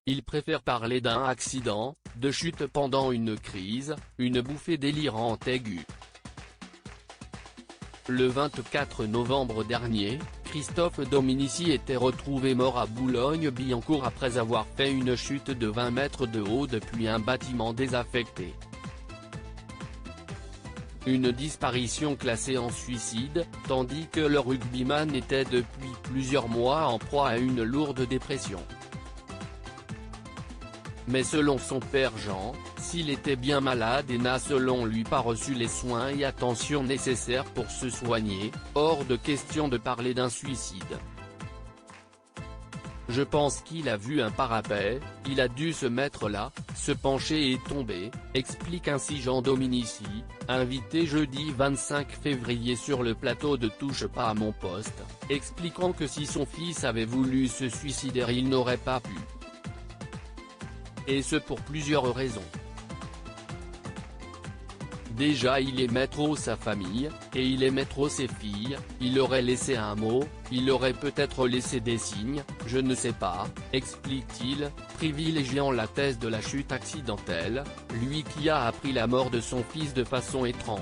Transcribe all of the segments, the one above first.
Il préfère parler d'un accident, de chute pendant une crise, une bouffée délirante aiguë. Le 24 novembre dernier, Christophe Dominici était retrouvé mort à Boulogne-Billancourt après avoir fait une chute de 20 mètres de haut depuis un bâtiment désaffecté. Une disparition classée en suicide, tandis que le rugbyman était depuis plusieurs mois en proie à une lourde dépression. Mais selon son père Jean, s'il était bien malade et n'a selon lui pas reçu les soins et attention nécessaires pour se soigner, hors de question de parler d'un suicide. Je pense qu'il a vu un parapet, il a dû se mettre là, se pencher et tomber, explique ainsi Jean Dominici, invité jeudi 25 février sur le plateau de Touche pas à mon poste, expliquant que si son fils avait voulu se suicider il n'aurait pas pu. Et ce pour plusieurs raisons. Déjà il aimait trop sa famille, et il aimait trop ses filles, il aurait laissé un mot, il aurait peut-être laissé des signes, je ne sais pas, explique-t-il, privilégiant la thèse de la chute accidentelle, lui qui a appris la mort de son fils de façon étrange.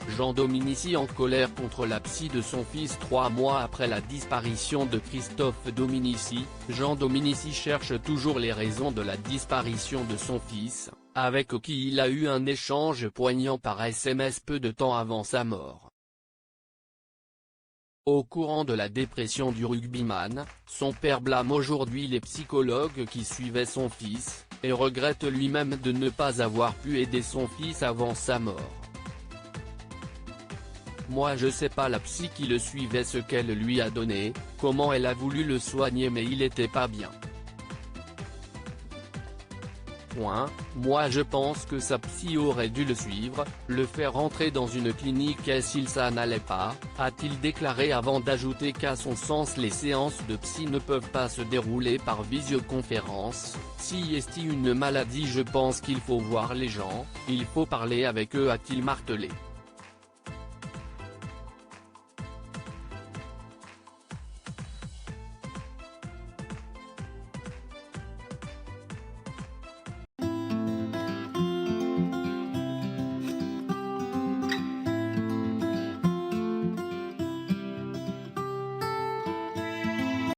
Jean Dominici en colère contre la psy de son fils 3 mois après la disparition de Christophe Dominici, Jean Dominici cherche toujours les raisons de la disparition de son fils, avec qui il a eu un échange poignant par SMS peu de temps avant sa mort. Au courant de la dépression du rugbyman, son père blâme aujourd'hui les psychologues qui suivaient son fils, et regrette lui-même de ne pas avoir pu aider son fils avant sa mort. Moi je sais pas la psy qui le suivait ce qu'elle lui a donné, comment elle a voulu le soigner mais il était pas bien. Moi je pense que sa psy aurait dû le suivre, le faire rentrer dans une clinique et si ça n'allait pas, a-t-il déclaré avant d'ajouter qu'à son sens les séances de psy ne peuvent pas se dérouler par visioconférence, si est une maladie je pense qu'il faut voir les gens, il faut parler avec eux a-t-il martelé.